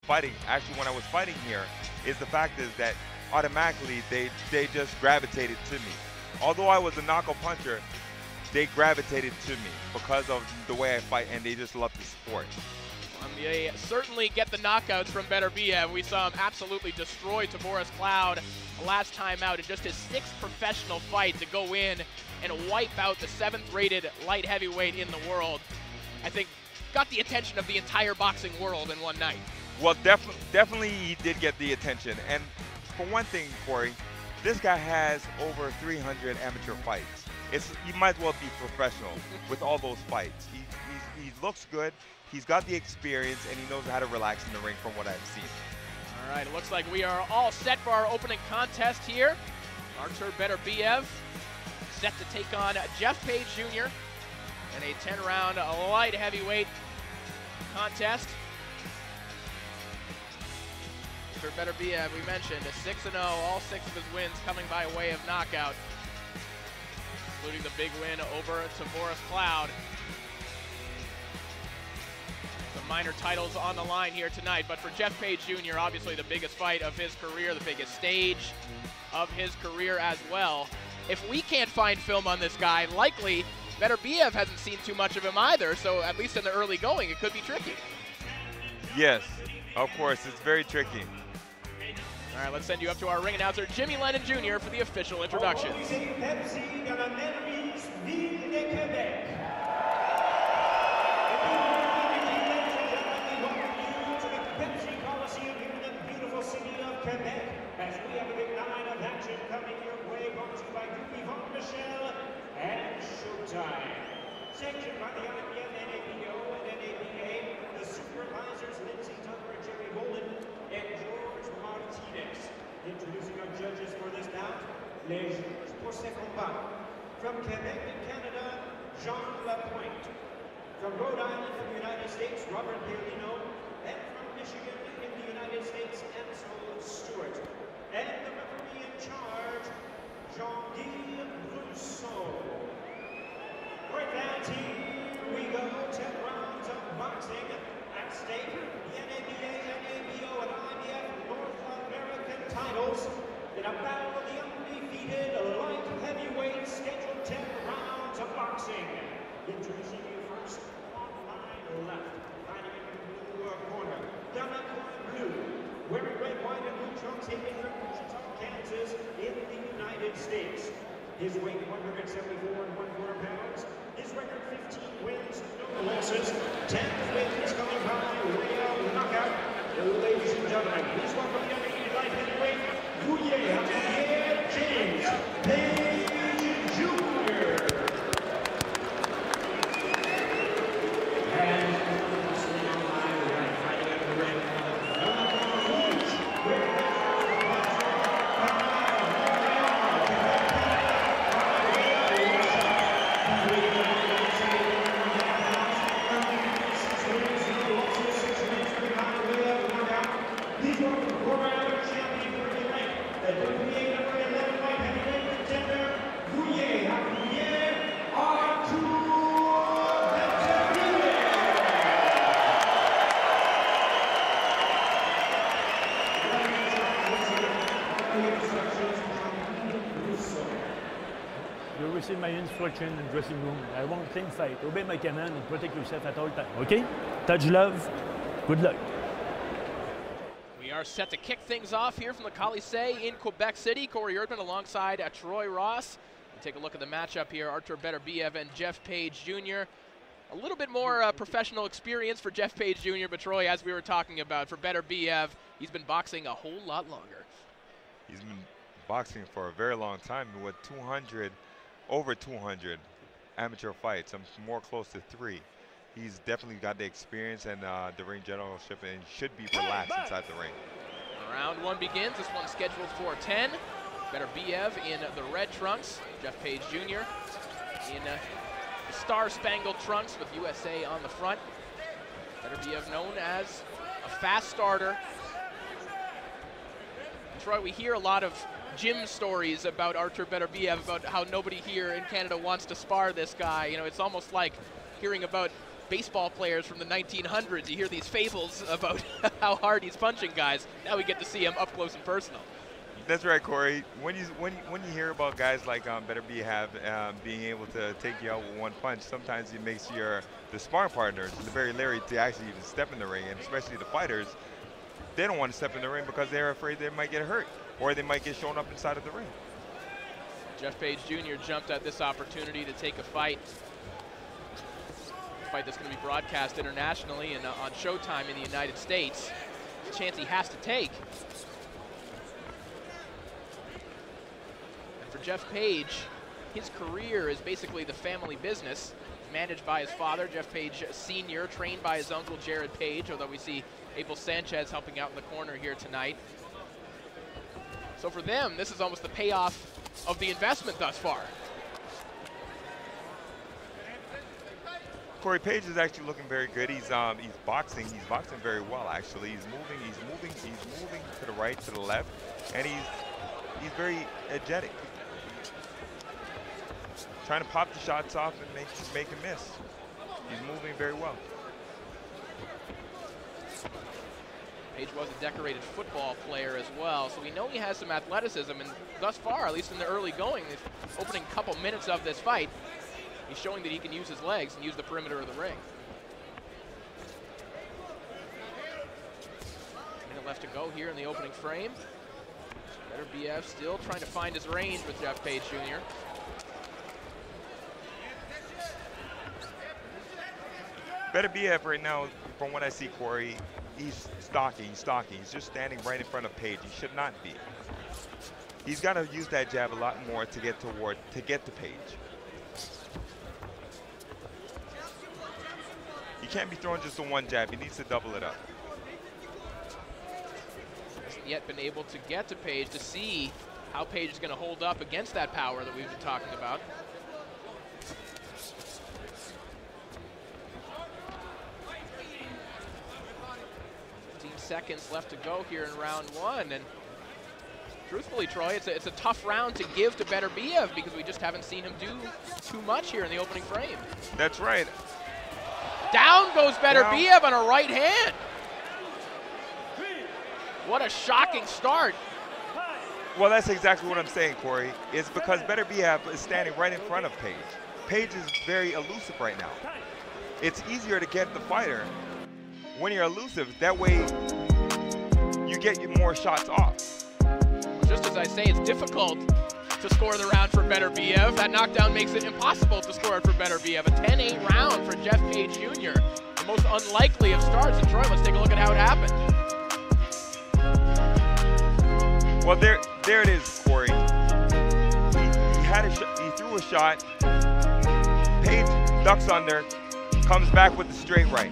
fighting, actually when I was fighting here, is the fact is that automatically they just gravitated to me. Although I was a knockout puncher, they gravitated to me because of the way I fight, and they just love the sport. They certainly get the knockouts from Beterbiev. We saw him absolutely destroy Tavoris Cloud last time out in just his 6th professional fight to go in and wipe out the 7th-rated light heavyweight in the world. I think got the attention of the entire boxing world in one night. Well, definitely he did get the attention. And for one thing, Corey, this guy has over 300 amateur fights. He might as well be professional with all those fights. He looks good. He's got the experience, and he knows how to relax in the ring from what I've seen. All right, it looks like we are all set for our opening contest here. Artur Beterbiev set to take on Jeff Peydj Jr. in a 10-round light heavyweight contest. Artur Beterbiev, we mentioned, is 6-0, all 6 of his wins coming by way of knockout, including the big win over Tavoris Cloud. Some minor titles on the line here tonight, but for Jeff Peydj Jr., obviously the biggest fight of his career, the biggest stage of his career as well. If we can't find film on this guy, likely Beterbiev hasn't seen too much of him either, so at least in the early going, it could be tricky. Yes, of course, it's very tricky. All right, let's send you up to our ring announcer, Jimmy Lennon Jr., for the official introductions. As we have a big night of action coming your way, brought to you by Bourbon Michel and Showtime. Sanctioned by the IBF, NABO, and NABA, the supervisors Lindsay Tucker and Jerry Bolden, and George Martinez. Introducing our judges for this bout, les juges pour ce combat. From Quebec in Canada, Jean Lapointe. From Rhode Island in the United States, Robert Pierlino. And from Michigan in the United States, Ansel Stewart. And the referee in charge, Jean-Guy Rousseau. Right now, team, we go 10 rounds of boxing at stake. The NABA, NABO, and IBF North American titles in a battle of the undefeated light heavyweight scheduled 10 rounds of boxing. Introducing you first on my left, fighting in the blue corner, down that corner blue, wearing red, white, and blue trunks, hailing from Wichita, Kansas, in the United States. His weight 174 and 1/4 pounds. His record 15 wins, no losses, 10 wins coming by way of knockout. Ladies and gentlemen, please welcome the undefeated light heavyweight, James Peydj Jr. And on my right, fighting out of the ring, You receive my instruction in the dressing room. I want clean fight. Obey my command and protect yourself at all times. Okay? Touch love. Good luck. We are set to kick things off here from the Colisée in Quebec City. Corey Erdman alongside Troy Ross. We'll take a look at the matchup here. Artur Beterbiev and Jeff Peydj Jr. A little bit more professional experience for Jeff Peydj Jr., but Troy, as we were talking about, for Beterbiev, he's been boxing a whole lot longer. He's been boxing for a very long time with over 200 amateur fights. I'm more close to 3. He's definitely got the experience and the ring generalship, and should be relaxed inside the ring. Round 1 begins. This one's scheduled for 10. Beterbiev in the red trunks. Jeff Peydj Jr. in the star-spangled trunks with USA on the front. Beterbiev known as a fast starter. And Troy, we hear a lot of gym stories about Artur Beterbiev, about how nobody here in Canada wants to spar this guy. You know, it's almost like hearing about baseball players from the 1900s. You hear these fables about how hard he's punching guys. Now we get to see him up close and personal. That's right, Corey. When you hear about guys like Beterbiev being able to take you out with one punch, sometimes it makes the sparring partners very leery to actually even step in the ring, and especially the fighters. They don't want to step in the ring because they're afraid they might get hurt or they might get shown up inside of the ring. Jeff Peydge Jr. jumped at this opportunity to take a fight. A fight that's going to be broadcast internationally and on Showtime in the United States. It's a chance he has to take. And for Jeff Peydge, his career is basically the family business. Managed by his father, Jeff Peydge Sr., trained by his uncle, Jared Peydge, although we see Abel Sanchez helping out in the corner here tonight. So for them, this is almost the payoff of the investment thus far. Corey, Peydge is actually looking very good. He's boxing very well, actually. He's moving to the right, to the left, and he's very energetic. Trying to pop the shots off and make him miss. He's moving very well. Peydge was a decorated football player as well, so we know he has some athleticism, and thus far, at least in the early going, the opening couple minutes of this fight, he's showing that he can use his legs and use the perimeter of the ring. Minute left to go here in the opening frame. Beterbiev still trying to find his range with Jeff Peydge Jr. Beterbiev right now, from what I see, Corey, he's stalking. He's just standing right in front of Peydge. He should not be. He's got to use that jab a lot more to get to Peydge. He can't be throwing just the one jab. He needs to double it up. Hasn't yet been able to get to Peydge to see how Peydge is going to hold up against that power that we've been talking about. 15 seconds left to go here in round one, and truthfully, Troy, it's a tough round to give to Beterbiev because we just haven't seen him do too much here in the opening frame. That's right. Down goes Beterbiev on a right hand. What a shocking start. Well, that's exactly what I'm saying, Corey. It's because Beterbiev is standing right in front of Peydge. Peydge is very elusive right now. It's easier to get the fighter when you're elusive. That way, you get more shots off. Just as I say, it's difficult to score the round for Beterbiev. That knockdown makes it impossible to score it for Beterbiev. A 10-8 round for Jeff Peydge Jr. The most unlikely of starts. And Troy, let's take a look at how it happened. Well, there it is, Corey. He threw a shot. Peydge ducks under, comes back with the straight right.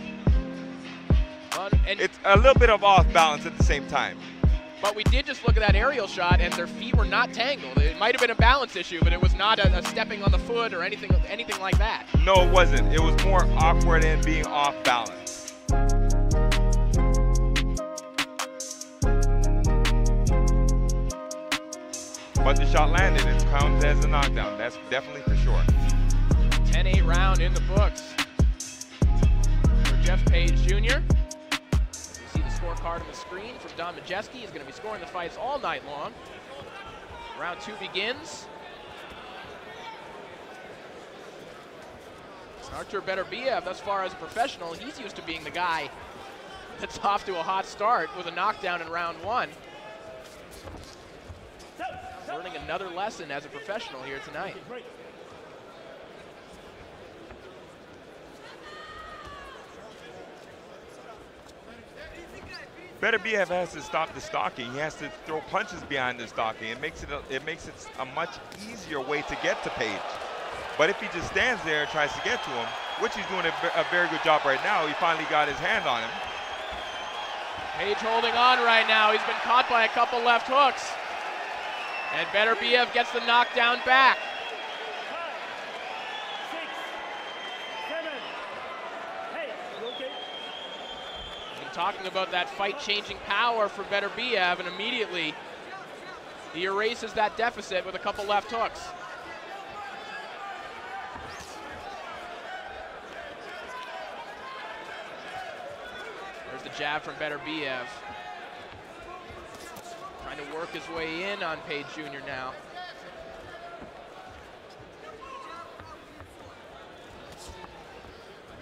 It's a little bit of off balance at the same time. But we did just look at that aerial shot, and their feet were not tangled. It might have been a balance issue, but it was not a stepping on the foot or anything like that. No, it wasn't. It was more awkward and being off balance. But the shot landed. It counts as a knockdown. That's definitely for sure. 10-8 round in the books for Jeff Peydge Jr. Scorecard on the screen from Don Majeski. He's going to be scoring the fights all night long. Round two begins. Artur Beterbiev, thus far as a professional, he's used to being the guy that's off to a hot start with a knockdown in round one. Learning another lesson as a professional here tonight. Beterbiev has to stop the stalking. He has to throw punches behind the stalking. It makes it a much easier way to get to Peydge. But if he just stands there and tries to get to him, which he's doing a very good job right now, he finally got his hand on him. Peydge holding on right now. He's been caught by a couple left hooks. And Beterbiev gets the knockdown back. 5, 6, 7. Hey, you okay? Talking about that fight-changing power for Beterbiev, and immediately he erases that deficit with a couple left hooks. jab from Beterbiev. Trying to work his way in on Peydge Jr. now.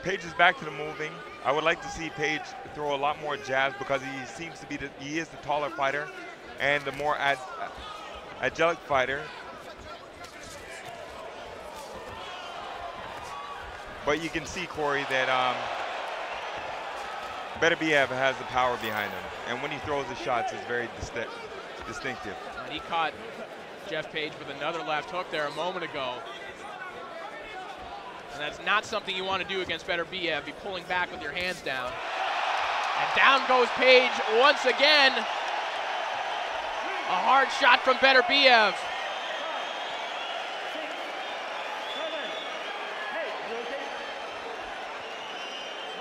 Peydge is back to the moving. I would like to see Peydge throw a lot more jabs because he seems to be he is the taller fighter and the more agile fighter. But you can see, Corey, that Beterbiev has the power behind him, and when he throws his shots, it's very distinctive. And he caught Jeff Peydge with another left hook there a moment ago. And that's not something you want to do against Beterbiev, be pulling back with your hands down. And down goes Peydge once again. A hard shot from Beterbiev.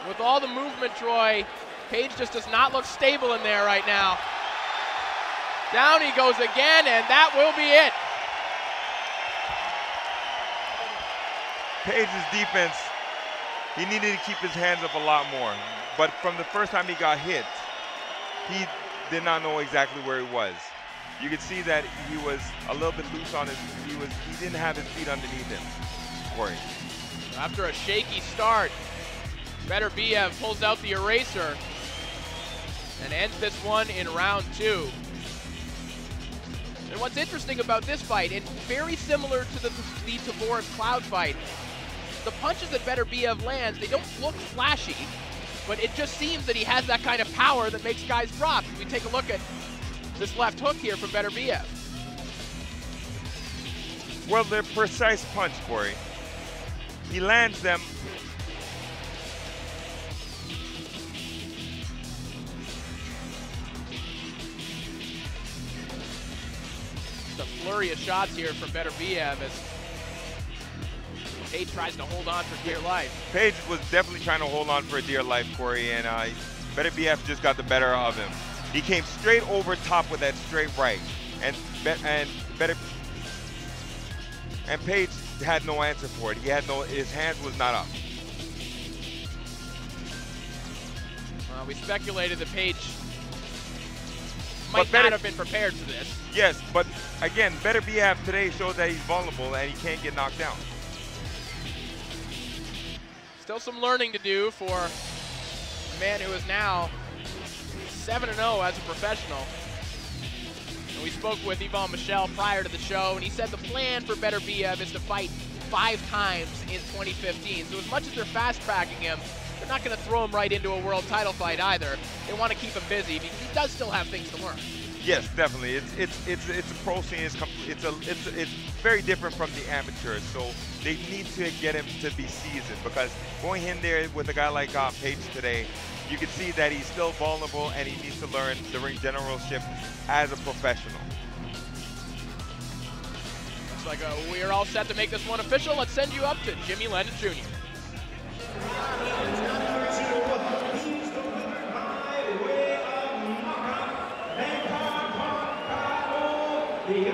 With all the movement, Troy, Peydge just does not look stable in there right now. Down he goes again, and that will be it. Peyge's defense, he needed to keep his hands up a lot more. But from the first time he got hit, he did not know exactly where he was. You could see that he was a little bit loose on he didn't have his feet underneath him, Corey. After a shaky start, Beterbiev pulls out the eraser and ends this one in round 2. And what's interesting about this fight, it's very similar to the Tavoris Cloud fight. The punches that Beterbiev lands, they don't look flashy, but it just seems that he has that kind of power that makes guys drop. We take a look at this left hook here from Beterbiev. Well, they're precise punch, Corey. He lands them. A flurry of shots here from Beterbiev as Peydge tries to hold on for dear life. Peydge was definitely trying to hold on for dear life, Corey, and Beterbiev just got the better of him. He came straight over top with that straight right, and Peydge had no answer for it. His hands was not up. Well, we speculated that Peydge might not have been prepared for this. Yes, but again, Beterbiev today shows that he's vulnerable and he can't get knocked down. Still some learning to do for a man who is now 7-0 as a professional. And we spoke with Yvon Michel prior to the show, and he said the plan for Beterbiev is to fight 5 times in 2015. So as much as they're fast-tracking him, they're not going to throw him right into a world title fight either. They want to keep him busy because he does still have things to learn. Yes, definitely. It's a pro scene. It's very different from the amateurs. So they need to get him to be seasoned, because going in there with a guy like Peydge today, you can see that he's still vulnerable and he needs to learn the ring generalship as a professional. Looks like we are all set to make this one official. Let's send you up to Jimmy Lennon Jr. The